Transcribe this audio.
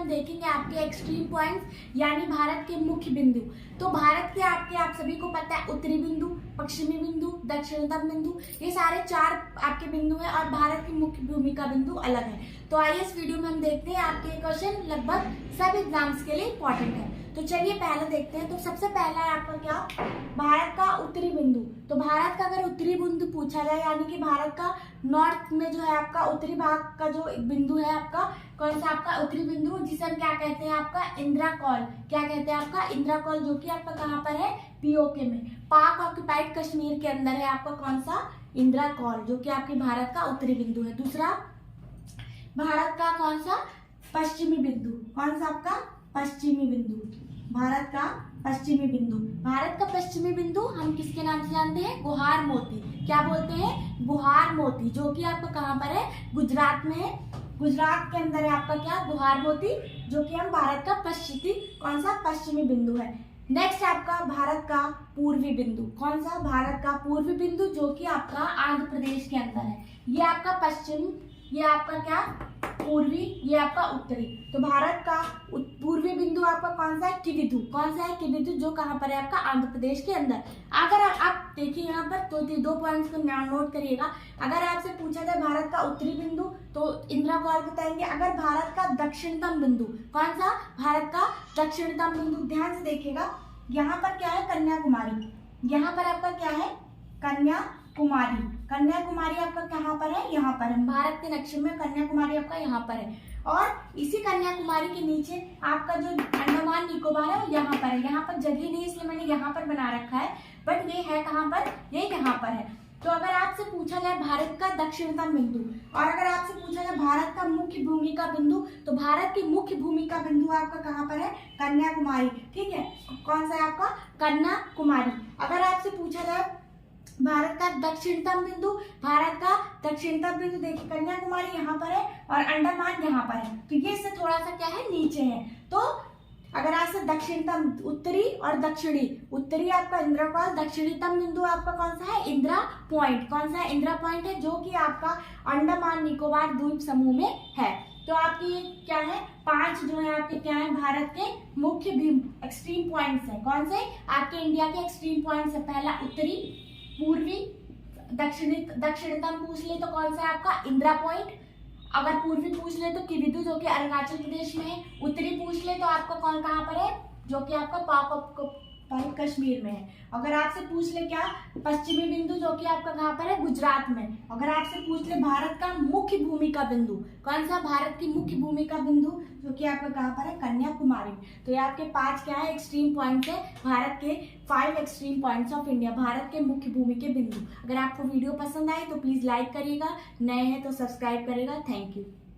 हम देखेंगे आपके एक्सट्रीम पॉइंट्स यानी भारत के मुख्य बिंदु। तो भारत के आप सभी को पता है उत्तरी बिंदु, पश्चिमी बिंदु, दक्षिणतम बिंदु, ये सारे 4 आपके बिंदु हैं और भारत की मुख्य भूमि का बिंदु अलग है। तो आइए इस वीडियो में हम देखते हैं, आपके क्वेश्चन लगभग सब एग्जाम्स के लिए इंपॉर्टेंट है। तो चलिए पहले देखते हैं। तो सबसे पहला है आपका क्या, भारत का उत्तरी बिंदु। तो भारत का अगर उत्तरी बिंदु पूछा जाए यानी कि भारत का नॉर्थ में जो है आपका उत्तरी भाग का जो बिंदु है आपका, कौन सा आपका उत्तरी बिंदु, जिसे हम क्या कहते हैं आपका इंदिरा कॉल। क्या कहते हैं आपका इंदिरा कॉल, जो कि आपका कहाँ पर है, पीओके में, पाक ऑक्युपाइड कश्मीर के अंदर है आपका कौन सा, इंदिरा कॉल, जो कि आपके भारत का उत्तरी बिंदु है। दूसरा भारत का कौन सा पश्चिमी बिंदु, कौन सा आपका पश्चिमी बिंदु, भारत का पश्चिमी बिंदु। भारत का पश्चिमी बिंदु हम किसके नाम से जानते हैं, गुहार मोती। क्या बोलते हैं, गुहार मोती, जो कि आपका कहाँ पर है, गुजरात में है। गुजरात के अंदर है आपका क्या, गुहार मोती, जो कि हम भारत का पश्चिमी कौन सा पश्चिमी बिंदु है। नेक्स्ट आपका भारत का पूर्वी बिंदु, कौन सा, भारत का पूर्वी बिंदु, जो कि आपका आंध्र प्रदेश के अंदर है। ये आपका पश्चिम, ये आपका क्या पूर्वी, ये आपका उत्तरी। तो भारत का पूर्वी बिंदु आपका कौन सा है, किबिथु, कौन सा है, किबिथु, जो कहाँ पर है आपका आंध्र प्रदेश के अंदर। अगर आप देखिए यहाँ पर तो 2 पॉइंट्स को नोट करिएगा। अगर आपसे पूछा जाए भारत का उत्तरी बिंदु तो इंदिरा कॉल बताएंगे। अगर भारत का दक्षिणतम बिंदु, कौन सा, भारत का दक्षिणतम बिंदु, ध्यान से देखिएगा, यहाँ पर क्या है, कन्याकुमारी। यहाँ पर आपका क्या है, कन्याकुमारी। कन्याकुमारी आपका कहाँ पर है, यहाँ पर है, भारत के नक्शे में कन्याकुमारी आपका यहाँ पर है। और इसी कन्याकुमारी के नीचे आपका जो अंडमान निकोबार है वो यहाँ पर है। यहाँ पर जगह नहीं इसलिए मैंने यहाँ पर बना रखा है, बट ये है कहाँ पर, ये यहाँ पर है। तो अगर आपसे पूछा जाए भारत का दक्षिणतम बिंदु और अगर आपसे पूछा जाए भारत का मुख्य भूमि का बिंदु, तो भारत की मुख्य भूमि का बिंदु आपका कहाँ पर है, कन्याकुमारी। ठीक है, कौन सा है आपका, कन्याकुमारी। अगर आपसे पूछा जाए भारत का दक्षिणतम बिंदु, भारत का दक्षिणतम बिंदु देखिए कन्याकुमारी यहाँ पर है और अंडमान यहाँ पर है, तो ये इससे थोड़ा सा क्या है, नीचे है। तो अगर आपसे दक्षिणतम, उत्तरी और दक्षिणी, उत्तरी आपका इंदिरा कॉल, दक्षिणतम बिंदु आपका कौन सा है, इंदिरा पॉइंट, कौन सा है, इंदिरा पॉइंट है, जो कि आपका अंडमान निकोबार द्वीप समूह में है। तो आपकी क्या है, 5 जो है आपके क्या है, भारत के मुख्य एक्सट्रीम पॉइंट्स है। कौन से, आपके इंडिया के एक्सट्रीम पॉइंट्स है। पहला उत्तरी, पूर्वी, दक्षिणतम पूछ ले तो कौन सा है आपका इंदिरा पॉइंट। अगर पूर्वी पूछ ले तो किबिथु, जो कि अरुणाचल प्रदेश में है। उत्तरी पूछ ले तो आपका कौन कहाँ पर है, जो कि आपका पाक ऑक्युपाइड कश्मीर में है। अगर आपसे पूछ ले क्या, पश्चिमी बिंदु, जो कि आपका कहाँ पर है, गुजरात में। अगर आपसे पूछ ले भारत का मुख्य भूमि का बिंदु, कौन सा, भारत की मुख्य भूमि का बिंदु, जो कि आपका कहाँ पर है, कन्याकुमारी। तो ये आपके 5 क्या है, एक्सट्रीम पॉइंट्स है, भारत के 5 extreme points of India, Bharat के मुख्य भूमि के बिंदु। अगर आपको वीडियो पसंद आए तो प्लीज लाइक करिएगा, नए हैं तो सब्सक्राइब करिएगा। Thank you.